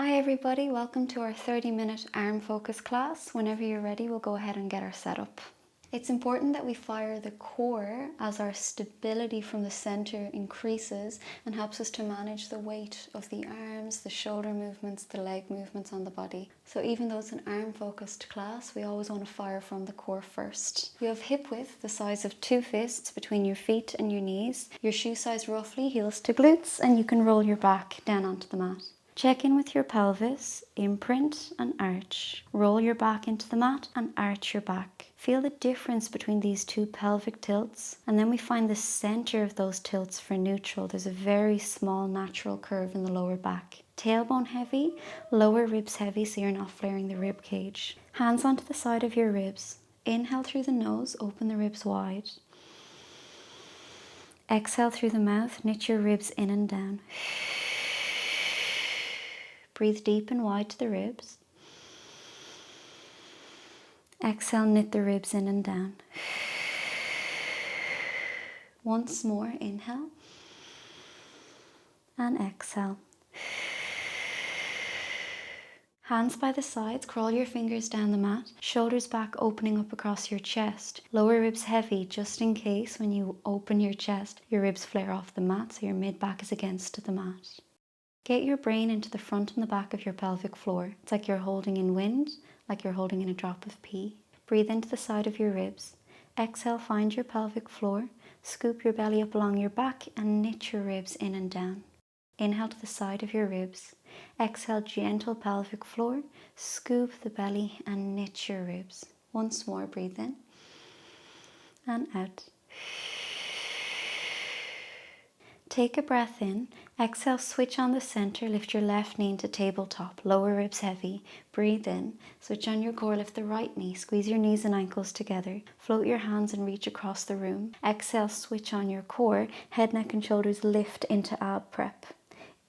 Hi everybody, welcome to our 30-minute arm focus class. Whenever you're ready, we'll go ahead and get our setup. It's important that we fire the core as our stability from the center increases and helps us to manage the weight of the arms, the shoulder movements, the leg movements on the body. So even though it's an arm focused class, we always want to fire from the core first. You have hip width the size of 2 fists between your feet and your knees, your shoe size roughly heels to glutes, and you can roll your back down onto the mat. Check in with your pelvis, imprint and arch. Roll your back into the mat and arch your back. Feel the difference between these two pelvic tilts, and then we find the center of those tilts for neutral. There's a very small natural curve in the lower back. Tailbone heavy, lower ribs heavy so you're not flaring the rib cage. Hands onto the side of your ribs. Inhale through the nose, open the ribs wide. Exhale through the mouth, knit your ribs in and down. Breathe deep and wide to the ribs. Exhale, knit the ribs in and down. Once more, inhale and exhale. Hands by the sides, crawl your fingers down the mat, shoulders back opening up across your chest. Lower ribs heavy just in case when you open your chest, your ribs flare off the mat so your mid-back is against the mat. Get your brain into the front and the back of your pelvic floor. It's like you're holding in wind, like you're holding in a drop of pee. Breathe into the side of your ribs. Exhale, find your pelvic floor. Scoop your belly up along your back and knit your ribs in and down. Inhale to the side of your ribs. Exhale, gentle pelvic floor. Scoop the belly and knit your ribs. Once more, breathe in and out. Take a breath in, exhale, switch on the center, lift your left knee into tabletop, lower ribs heavy, breathe in, switch on your core, lift the right knee, squeeze your knees and ankles together, float your hands and reach across the room. Exhale, switch on your core, head, neck and shoulders lift into ab prep.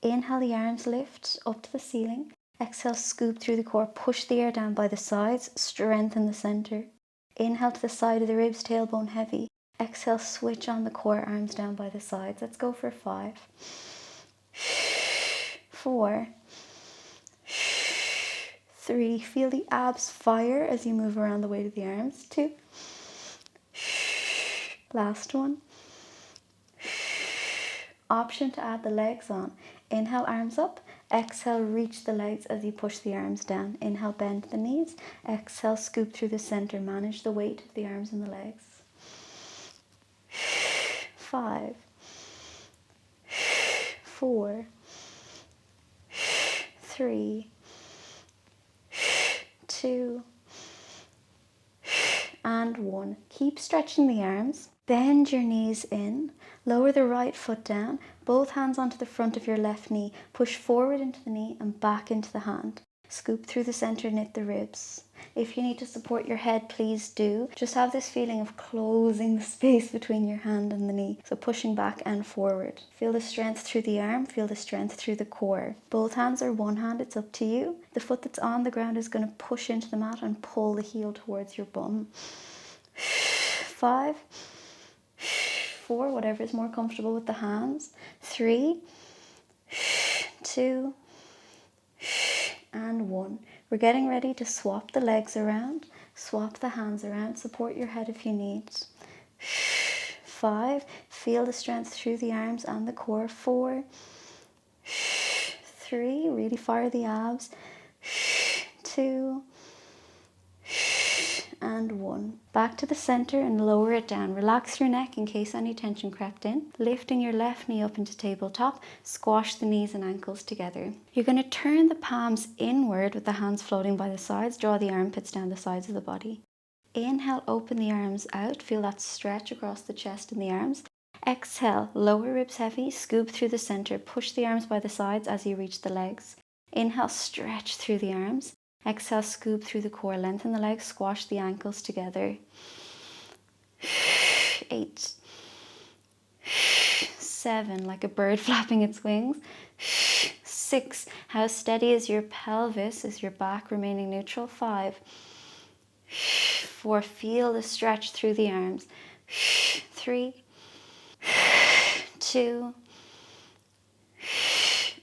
Inhale, the arms lift up to the ceiling. Exhale, scoop through the core, push the air down by the sides, strengthen the center. Inhale to the side of the ribs, tailbone heavy. Exhale, switch on the core, arms down by the sides. Let's go for 5, 4, 3. Feel the abs fire as you move around the weight of the arms. 2. Last one. Option to add the legs on. Inhale, arms up. Exhale, reach the legs as you push the arms down. Inhale, bend the knees. Exhale, scoop through the center. Manage the weight of the arms and the legs. 5, 4, 3, 2, and 1. Keep stretching the arms. Bend your knees in. Lower the right foot down. Both hands onto the front of your left knee. Push forward into the knee and back into the hand. Scoop through the center, knit the ribs. If you need to support your head, please do. Just have this feeling of closing the space between your hand and the knee. So pushing back and forward. Feel the strength through the arm, feel the strength through the core. Both hands or one hand, it's up to you. The foot that's on the ground is going to push into the mat and pull the heel towards your bum. 5, 4, whatever is more comfortable with the hands. 3, 2, and 1. We're getting ready to swap the legs around, swap the hands around, support your head if you need. 5, feel the strength through the arms and the core. 4, 3, really fire the abs. 2, and 1. Back to the center and lower it down. Relax your neck in case any tension crept in. Lifting your left knee up into tabletop, squash the knees and ankles together. You're going to turn the palms inward with the hands floating by the sides. Draw the armpits down the sides of the body. Inhale, open the arms out. Feel that stretch across the chest and the arms. Exhale, lower ribs heavy, scoop through the center. Push the arms by the sides as you reach the legs. Inhale, stretch through the arms. Exhale, scoop through the core, lengthen the legs, squash the ankles together. 8, 7, like a bird flapping its wings. 6, how steady is your pelvis? Is your back remaining neutral? 5, 4, feel the stretch through the arms. 3, 2,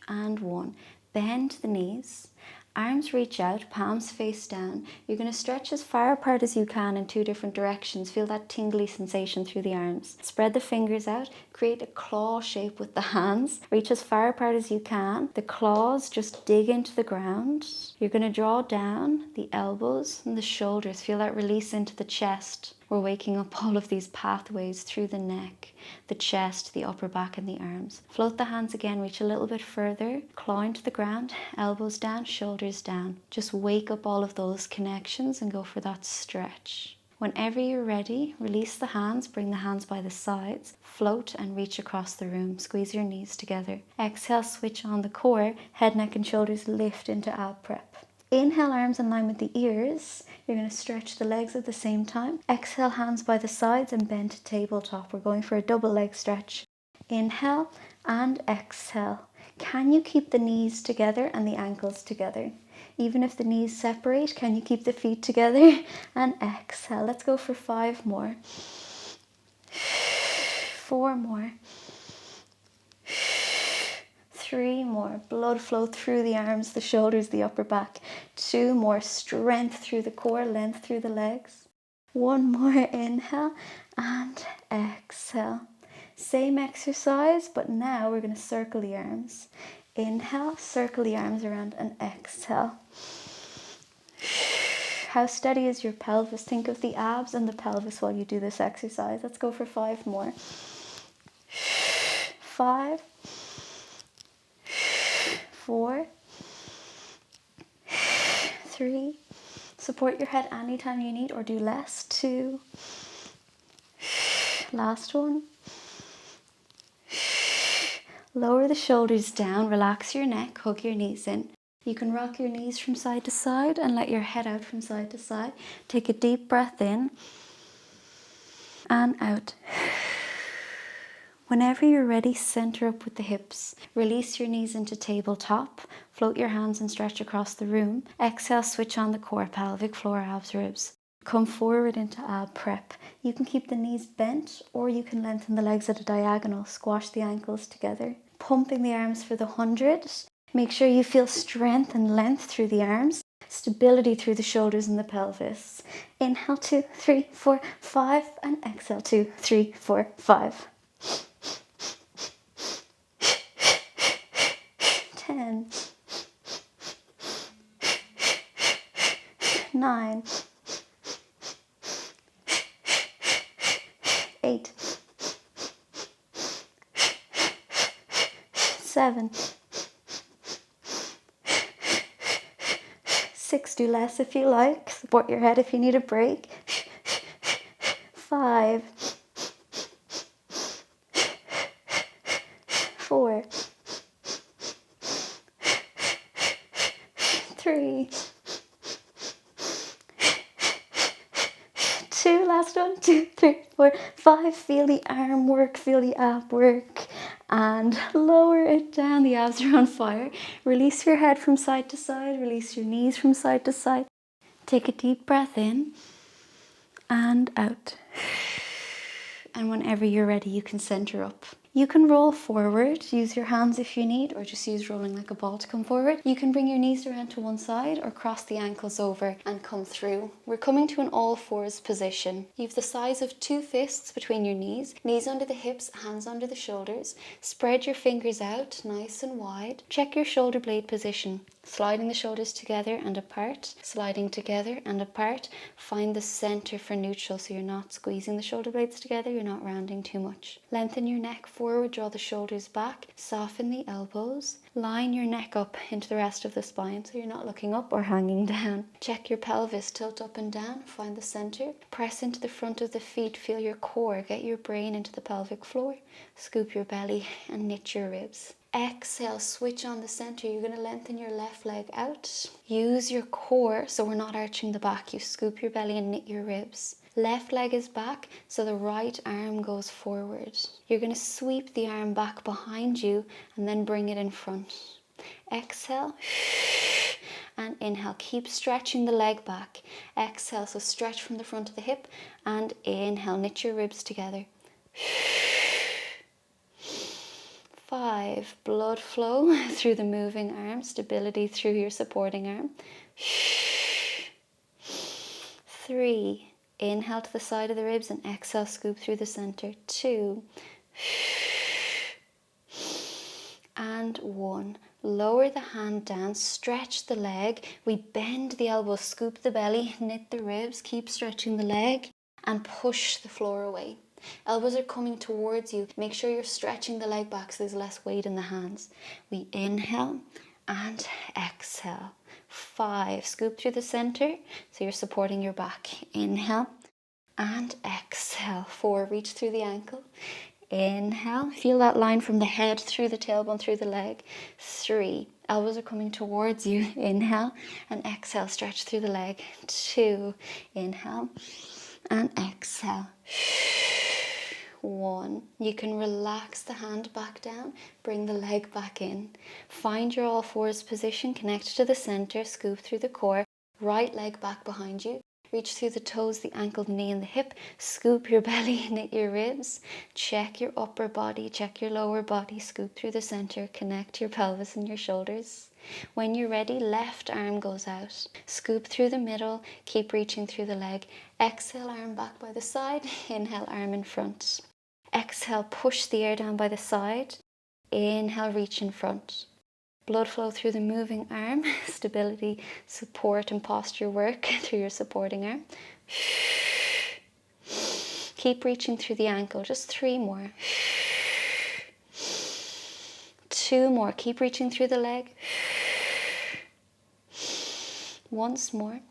and 1. Bend the knees. Arms reach out, palms face down. You're going to stretch as far apart as you can in 2 different directions. Feel that tingly sensation through the arms. Spread the fingers out. Create a claw shape with the hands. Reach as far apart as you can. The claws just dig into the ground. You're going to draw down the elbows and the shoulders. Feel that release into the chest. We're waking up all of these pathways through the neck, the chest, the upper back and the arms. Float the hands again, reach a little bit further, claw into the ground, elbows down, shoulders down. Just wake up all of those connections and go for that stretch. Whenever you're ready, release the hands, bring the hands by the sides, float and reach across the room. Squeeze your knees together. Exhale, switch on the core, head, neck and shoulders lift into ab prep. Inhale, arms in line with the ears. You're going to stretch the legs at the same time. Exhale, hands by the sides and bend to tabletop. We're going for a double leg stretch. Inhale and exhale. Can you keep the knees together and the ankles together? Even if the knees separate, can you keep the feet together? And exhale. Let's go for 5 more. 4 more. 3 more. Blood flow through the arms, the shoulders, the upper back. 2 more. Strength through the core, length through the legs. 1 more. Inhale and exhale. Same exercise, but now we're going to circle the arms. Inhale, circle the arms around and exhale. How steady is your pelvis? Think of the abs and the pelvis while you do this exercise. Let's go for 5 more. 5, 4, 3. Support your head anytime you need or do less. 2. Last one. Lower the shoulders down, relax your neck, hug your knees in. You can rock your knees from side to side and let your head out from side to side. Take a deep breath in and out. Whenever you're ready, center up with the hips. Release your knees into tabletop. Float your hands and stretch across the room. Exhale, switch on the core, pelvic floor, abs, ribs. Come forward into ab prep. You can keep the knees bent or you can lengthen the legs at a diagonal. Squash the ankles together. Pumping the arms for the 100. Make sure you feel strength and length through the arms. Stability through the shoulders and the pelvis. Inhale, 2, 3, 4, 5. And exhale, 2, 3, 4, 5. 10, 9, 8, 7, 6, do less if you like. Support your head if you need a break. 5, 4, 3, 2, last one, 2, 3, 4, 5. Feel the arm work, feel the ab work, and lower it down. The abs are on fire. Release your head from side to side, release your knees from side to side. Take a deep breath in and out. And whenever you're ready, you can center up. You can roll forward, use your hands if you need, or just use rolling like a ball to come forward. You can bring your knees around to one side or cross the ankles over and come through. We're coming to an all fours position. You have the size of 2 fists between your knees under the hips, hands under the shoulders. Spread your fingers out nice and wide. Check your shoulder blade position. Sliding the shoulders together and apart, sliding together and apart. Find the center for neutral so you're not squeezing the shoulder blades together, you're not rounding too much. Lengthen your neck forward, draw the shoulders back, soften the elbows. Line your neck up into the rest of the spine so you're not looking up or hanging down. Check your pelvis, tilt up and down, find the center. Press into the front of the feet, feel your core, get your brain into the pelvic floor. Scoop your belly and knit your ribs. Exhale, switch on the center. You're going to lengthen your left leg out. Use your core so we're not arching the back. You scoop your belly and knit your ribs. Left leg is back, so the right arm goes forward. You're going to sweep the arm back behind you and then bring it in front. Exhale and inhale. Keep stretching the leg back. Exhale, so stretch from the front of the hip and inhale. Knit your ribs together. 5, blood flow through the moving arm, stability through your supporting arm. 3, inhale to the side of the ribs and exhale, scoop through the center. 2, and 1. Lower the hand down, stretch the leg. We bend the elbows, scoop the belly, knit the ribs, keep stretching the leg and push the floor away. Elbows are coming towards you. Make sure you're stretching the leg back so there's less weight in the hands. We inhale and exhale. 5, scoop through the center so you're supporting your back. Inhale and exhale. 4, reach through the ankle. Inhale, feel that line from the head through the tailbone, through the leg. 3, elbows are coming towards you. Inhale and exhale, stretch through the leg. 2, inhale and exhale. 1, you can relax the hand back down, bring the leg back in. Find your all fours position, connect to the center, scoop through the core, right leg back behind you. Reach through the toes, the ankle, the knee and the hip. Scoop your belly, knit your ribs. Check your upper body, check your lower body. Scoop through the center, connect your pelvis and your shoulders. When you're ready, left arm goes out. Scoop through the middle, keep reaching through the leg. Exhale, arm back by the side. Inhale, arm in front. Exhale, push the air down by the side. Inhale, reach in front. Blood flow through the moving arm, stability, support and posture work through your supporting arm. Keep reaching through the ankle, just 3 more. 2 more, keep reaching through the leg. Once more.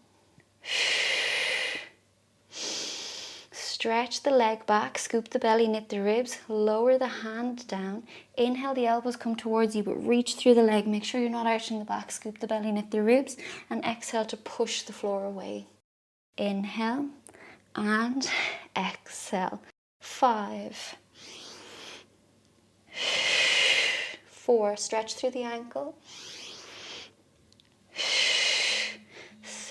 Stretch the leg back, scoop the belly, knit the ribs, lower the hand down. Inhale, the elbows come towards you, but reach through the leg. Make sure you're not arching the back, scoop the belly, knit the ribs, and exhale to push the floor away. Inhale and exhale. 5, 4, stretch through the ankle.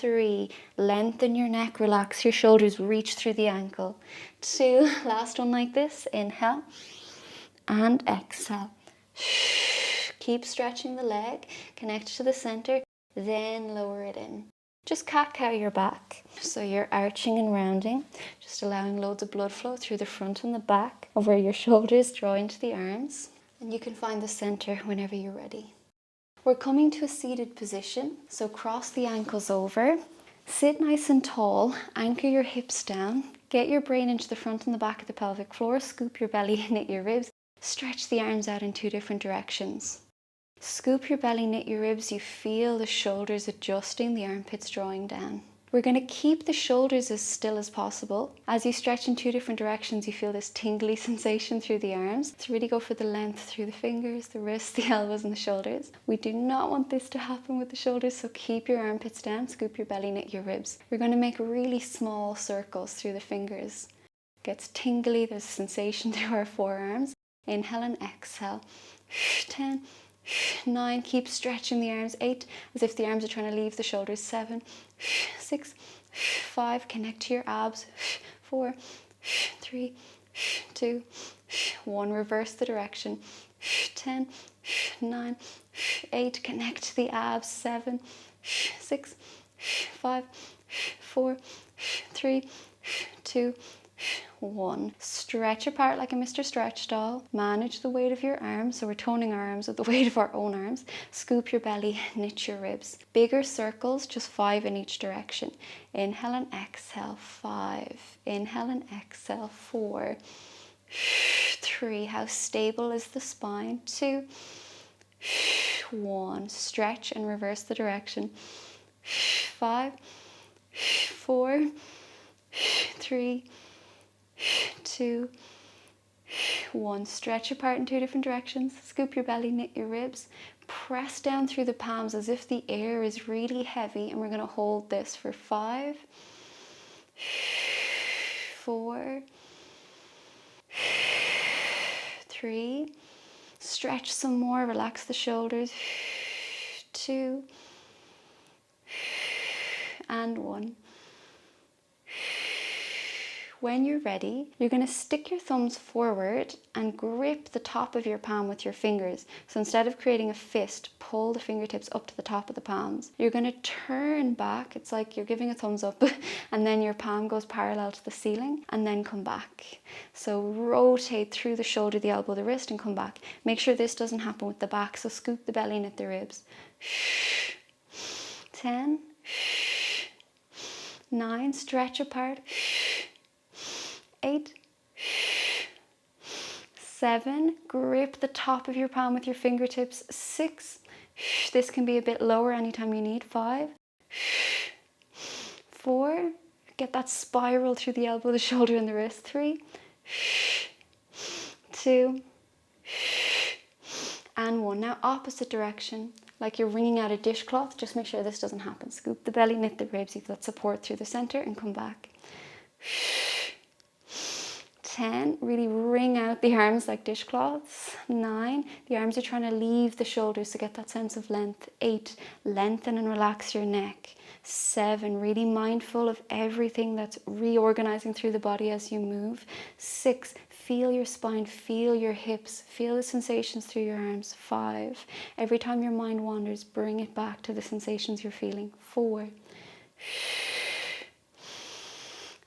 3, lengthen your neck, relax your shoulders, reach through the ankle. 2, last one like this. Inhale and exhale. Keep stretching the leg, connect to the center, then lower it in. Just cat-cow your back. So you're arching and rounding, just allowing loads of blood flow through the front and the back, over your shoulders, draw into the arms, and you can find the center whenever you're ready. We're coming to a seated position, so cross the ankles over, sit nice and tall, anchor your hips down, get your brain into the front and the back of the pelvic floor, scoop your belly, knit your ribs, stretch the arms out in 2 different directions. Scoop your belly, knit your ribs, you feel the shoulders adjusting, the armpits drawing down. We're going to keep the shoulders as still as possible. As you stretch in 2 different directions, you feel this tingly sensation through the arms. So really go for the length through the fingers, the wrists, the elbows and the shoulders. We do not want this to happen with the shoulders, so keep your armpits down, scoop your belly, knit your ribs. We're going to make really small circles through the fingers. It gets tingly, there's a sensation through our forearms. Inhale and exhale. 10, 9, keep stretching the arms. 8, as if the arms are trying to leave the shoulders. 7, 6, 5, connect to your abs. 4, 3, 2, 1, reverse the direction. 10, 9, 8, connect to the abs. 7, 6, 5, 4, 3, 2, 1. Stretch apart like a Mr. Stretch doll. Manage the weight of your arms, so we're toning our arms with the weight of our own arms. Scoop your belly, knit your ribs. Bigger circles, just 5 in each direction. Inhale and exhale. 5. Inhale and exhale. 4. 3. How stable is the spine? 2. 1. Stretch and reverse the direction. 5. 4. 3. 2, 1. Stretch apart in 2 different directions. Scoop your belly, knit your ribs. Press down through the palms as if the air is really heavy, and we're going to hold this for 5, 4, 3. Stretch some more, relax the shoulders. 2 and 1. When you're ready, you're going to stick your thumbs forward and grip the top of your palm with your fingers. So instead of creating a fist, pull the fingertips up to the top of the palms. You're going to turn back. It's like you're giving a thumbs up and then your palm goes parallel to the ceiling and then come back. So rotate through the shoulder, the elbow, the wrist and come back. Make sure this doesn't happen with the back. So scoop the belly, knit the ribs. 10, 9, stretch apart. 8, 7, grip the top of your palm with your fingertips. 6, this can be a bit lower anytime you need. 5, 4, get that spiral through the elbow, the shoulder and the wrist. 3, 2, and 1. Now opposite direction, like you're wringing out a dishcloth. Just make sure this doesn't happen. Scoop the belly, knit the ribs, you feel that support through the center and come back. 10, really wring out the arms like dishcloths. 9, the arms are trying to leave the shoulders to get that sense of length. 8, lengthen and relax your neck. 7, really mindful of everything that's reorganizing through the body as you move. 6, feel your spine, feel your hips, feel the sensations through your arms. 5, every time your mind wanders, bring it back to the sensations you're feeling. 4,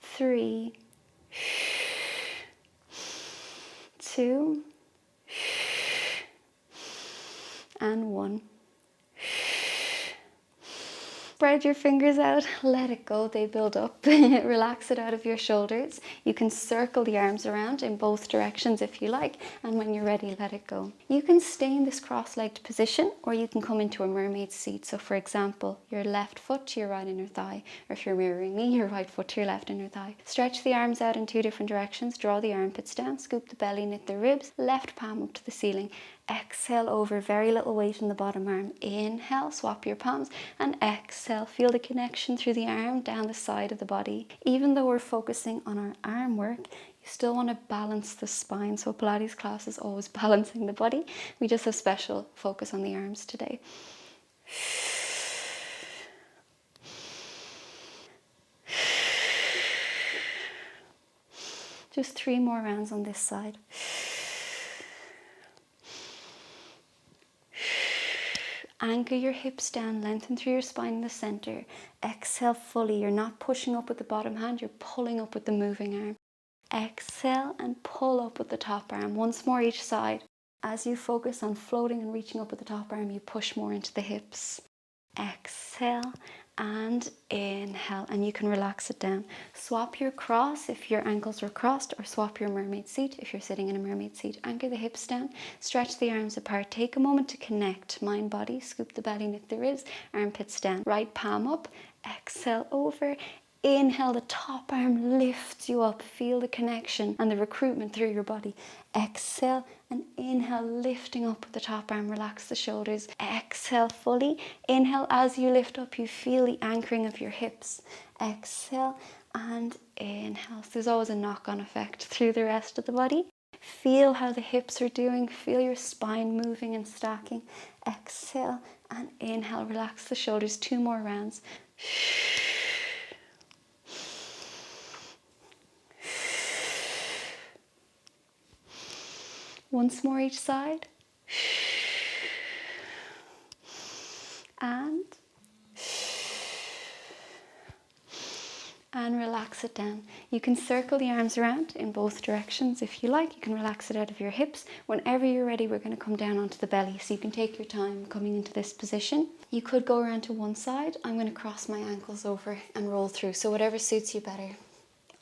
3, 2, and 1. Spread your fingers out, let it go, they build up. Relax it out of your shoulders. You can circle the arms around in both directions if you like, and when you're ready, let it go. You can stay in this cross-legged position, or you can come into a mermaid seat. So for example, your left foot to your right inner thigh, or if you're mirroring me, your right foot to your left inner thigh. Stretch the arms out in 2 different directions, draw the armpits down, scoop the belly, knit the ribs, left palm up to the ceiling. Exhale over, very little weight in the bottom arm. Inhale, swap your palms, and exhale. Feel the connection through the arm down the side of the body. Even though we're focusing on our arm work, you still want to balance the spine. So Pilates class is always balancing the body. We just have special focus on the arms today. Just 3 more rounds on this side. Anchor your hips down, lengthen through your spine in the center. Exhale fully. You're not pushing up with the bottom hand, you're pulling up with the moving arm. Exhale and pull up with the top arm. Once more each side. As you focus on floating and reaching up with the top arm, you push more into the hips. Exhale and inhale, and you can relax it down. Swap your cross if your ankles are crossed, or swap your mermaid seat if you're sitting in a mermaid seat. Anchor the hips down, stretch the arms apart. Take a moment to connect mind body. Scoop the belly, knit the ribs, armpits down, right palm up. Exhale over. Inhale, the top arm lifts you up. Feel the connection and the recruitment through your body. Exhale and inhale, lifting up with the top arm. Relax the shoulders. Exhale fully. Inhale, as you lift up, you feel the anchoring of your hips. Exhale and inhale. So there's always a knock-on effect through the rest of the body. Feel how the hips are doing. Feel your spine moving and stacking. Exhale and inhale. Relax the shoulders. 2 more rounds. Once more each side. And relax it down. You can circle the arms around in both directions if you like. You can relax it out of your hips. Whenever you're ready, we're going to come down onto the belly, so you can take your time coming into this position. You could go around to one side. I'm going to cross my ankles over and roll through, so whatever suits you better.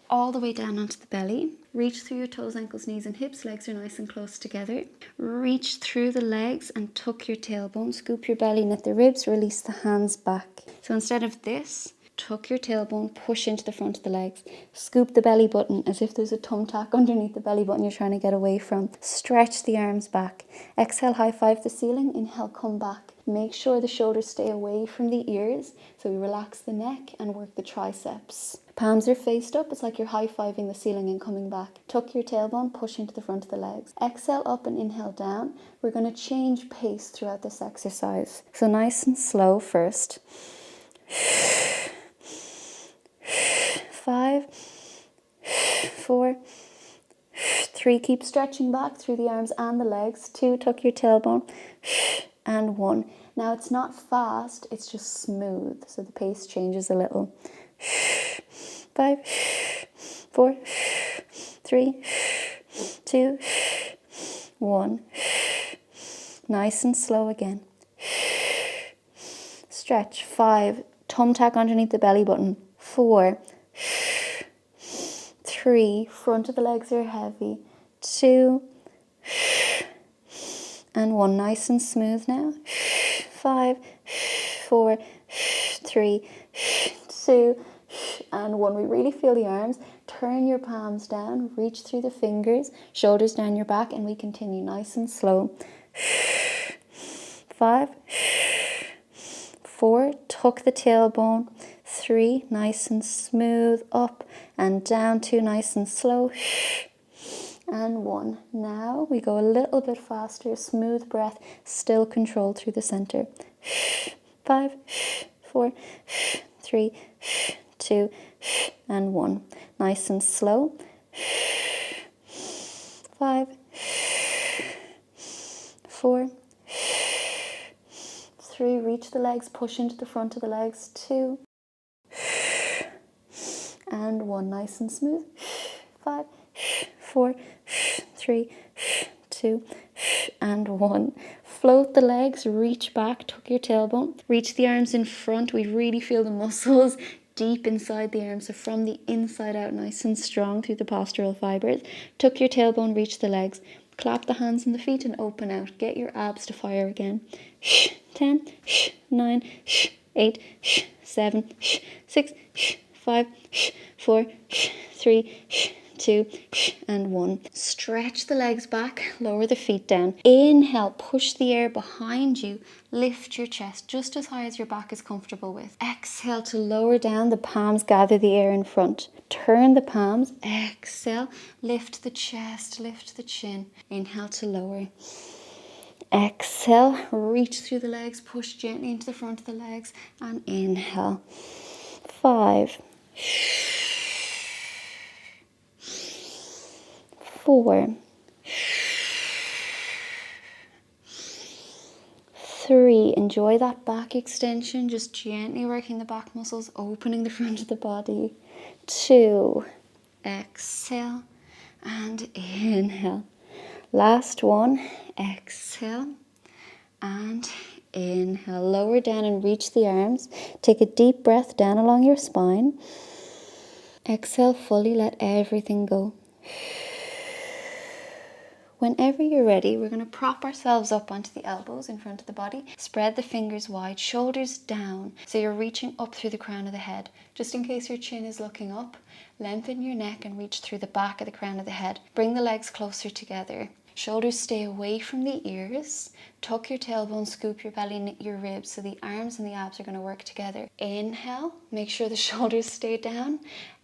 All the way down onto the belly. Reach through your toes, ankles, knees and hips. Legs are nice and close together. Reach through the legs and tuck your tailbone. Scoop your belly, knit the ribs, release the hands back. So instead of this, tuck your tailbone, push into the front of the legs. Scoop the belly button as if there's a thumbtack underneath the belly button you're trying to get away from. Stretch the arms back. Exhale, high five the ceiling. Inhale, come back. Make sure the shoulders stay away from the ears. So we relax the neck and work the triceps. Palms are faced up. It's like you're high-fiving the ceiling and coming back. Tuck your tailbone, push into the front of the legs. Exhale up and inhale down. We're going to change pace throughout this exercise. So nice and slow first. 5, 4, 3, keep stretching back through the arms and the legs. 2, tuck your tailbone, and 1. Now it's not fast, it's just smooth, so the pace changes a little. 5, 4, 3, 2, 1. Nice and slow again. Stretch. 5, thumbtack underneath the belly button. 4, 3, front of the legs are heavy. 2, and 1. Nice and smooth now. 5, 4, 3, 2, and 1. We really feel the arms. Turn your palms down, reach through the fingers, shoulders down your back, and we continue nice and slow. 5, 4, tuck the tailbone. 3, nice and smooth, up and down. 2, nice and slow. And 1. Now we go a little bit faster, smooth breath, still controlled through the center. 5, 4, 3, 2, and 1. Nice and slow. 5, 4, 3, reach the legs, push into the front of the legs. 2, and 1. Nice and smooth. 5, 4, 3, 2, and 1. Float the legs, reach back, tuck your tailbone, reach the arms in front. We really feel the muscles deep inside the arms, so from the inside out, nice and strong through the postural fibers. Tuck your tailbone, reach the legs, clap the hands and the feet and open out. Get your abs to fire again. 10, 9, 8, 7, 6, 5, 4, 3, 2, and 1. Stretch the legs back, lower the feet down. Inhale, push the air behind you. Lift your chest just as high as your back is comfortable with. Exhale to lower down, the palms gather the air in front. Turn the palms, exhale, lift the chest, lift the chin. Inhale to lower. Exhale, reach through the legs, push gently into the front of the legs, and inhale. 5, 4, 3, enjoy that back extension, just gently working the back muscles, opening the front of the body. 2, exhale, and inhale. Last one, exhale, and inhale. Lower down and reach the arms. Take a deep breath down along your spine. Exhale fully, let everything go. Whenever you're ready, we're going to prop ourselves up onto the elbows in front of the body. Spread the fingers wide, shoulders down, so you're reaching up through the crown of the head. Just in case your chin is looking up, lengthen your neck and reach through the back of the crown of the head. Bring the legs closer together. Shoulders stay away from the ears. Tuck your tailbone, scoop your belly, knit your ribs, so the arms and the abs are going to work together. Inhale, make sure the shoulders stay down.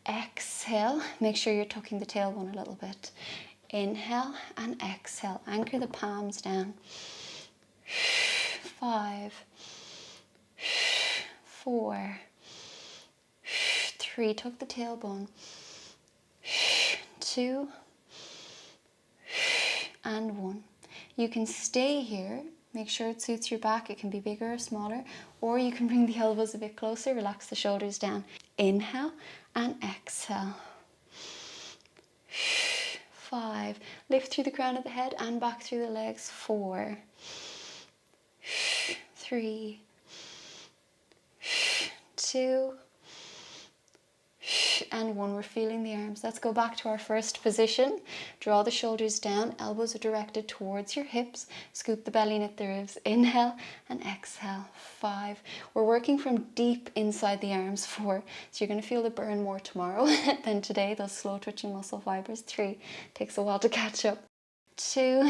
Exhale, make sure you're tucking the tailbone a little bit. Inhale and exhale. Anchor the palms down. 5, 4, 3. Tuck the tailbone. 2, and 1. You can stay here. Make sure it suits your back. It can be bigger or smaller, or you can bring the elbows a bit closer. Relax the shoulders down. Inhale and exhale. 5. Lift through the crown of the head and back through the legs. 4, 3, 2, and 1. We're feeling the arms. Let's go back to our first position. Draw the shoulders down. Elbows are directed towards your hips. Scoop the belly, knit the ribs. Inhale and exhale. 5. We're working from deep inside the arms. 4. So you're going to feel the burn more tomorrow than today, those slow twitching muscle fibers. 3. Takes a while to catch up. 2.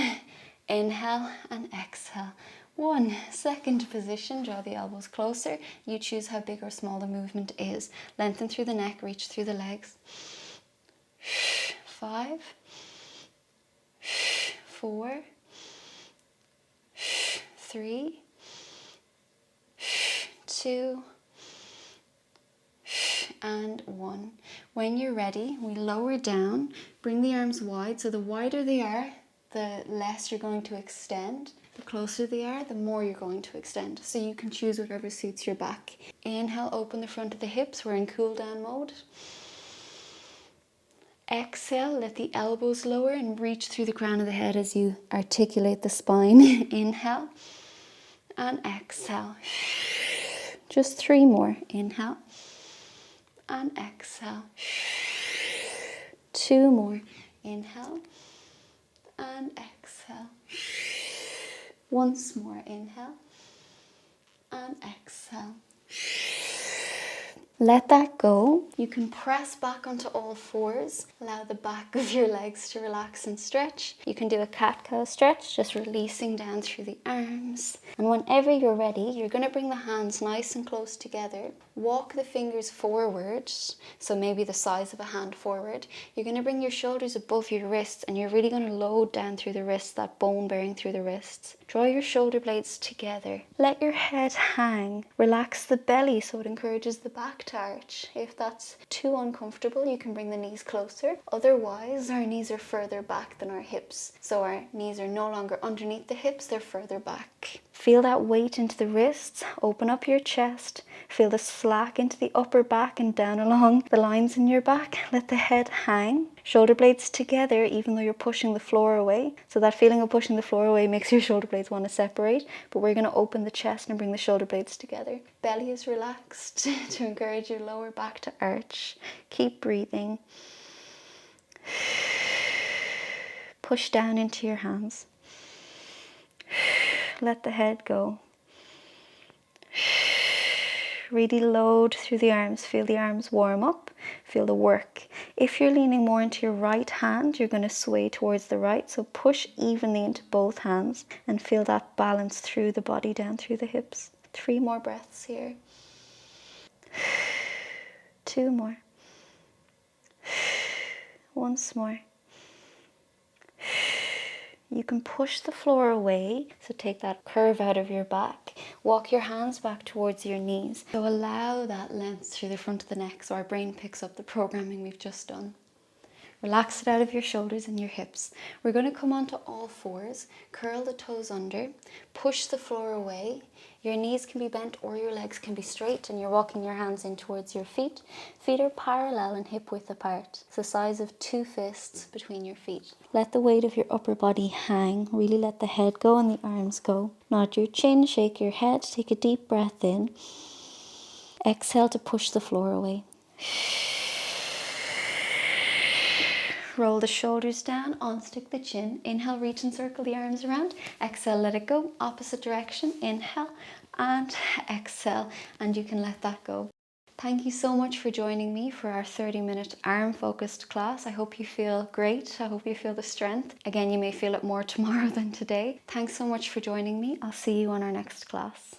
Inhale and exhale. 1. Second position, draw the elbows closer. You choose how big or small the movement is. Lengthen through the neck, reach through the legs. 5, 4, 3, 2, and 1. When you're ready, we lower down, bring the arms wide. So the wider they are, the less you're going to extend. The closer they are, the more you're going to extend. So you can choose whatever suits your back. Inhale, open the front of the hips. We're in cool down mode. Exhale, let the elbows lower and reach through the crown of the head as you articulate the spine. Inhale and exhale. Just 3 more. Inhale and exhale. 2 more. Inhale and exhale. Once more. Inhale and exhale. Let that go. You can press back onto all fours. Allow the back of your legs to relax and stretch. You can do a cat-cow stretch, just releasing down through the arms. And whenever you're ready, you're going to bring the hands nice and close together. Walk the fingers forward, so maybe the size of a hand forward. You're going to bring your shoulders above your wrists, and you're really going to load down through the wrists, that bone bearing through the wrists. Draw your shoulder blades together. Let your head hang. Relax the belly so it encourages the back to arch. If that's too uncomfortable, you can bring the knees closer. Otherwise, our knees are further back than our hips. So our knees are no longer underneath the hips, they're further back. Feel that weight into the wrists. Open up your chest. Feel the slack into the upper back and down along the lines in your back. Let the head hang. Shoulder blades together even though you're pushing the floor away. So that feeling of pushing the floor away makes your shoulder blades want to separate. But we're going to open the chest and bring the shoulder blades together. Belly is relaxed to encourage your lower back to arch. Keep breathing. Push down into your hands. Let the head go. Really load through the arms. Feel the arms warm up. Feel the work. If you're leaning more into your right hand, you're going to sway towards the right. So push evenly into both hands and feel that balance through the body, down through the hips. 3 more breaths here. 2 more. Once more. You can push the floor away, so take that curve out of your back. Walk your hands back towards your knees. So allow that length through the front of the neck so our brain picks up the programming we've just done. Relax it out of your shoulders and your hips. We're going to come onto all fours, curl the toes under, push the floor away. Your knees can be bent or your legs can be straight, and you're walking your hands in towards your feet. Feet are parallel and hip width apart. It's the size of 2 fists between your feet. Let the weight of your upper body hang. Really let the head go and the arms go. Nod your chin, shake your head, take a deep breath in. Exhale to push the floor away. Roll the shoulders down, unstick the chin. Inhale, reach and circle the arms around. Exhale, let it go. Opposite direction. Inhale and exhale. And you can let that go. Thank you so much for joining me for our 30-minute arm-focused class. I hope you feel great. I hope you feel the strength. Again, you may feel it more tomorrow than today. Thanks so much for joining me. I'll see you on our next class.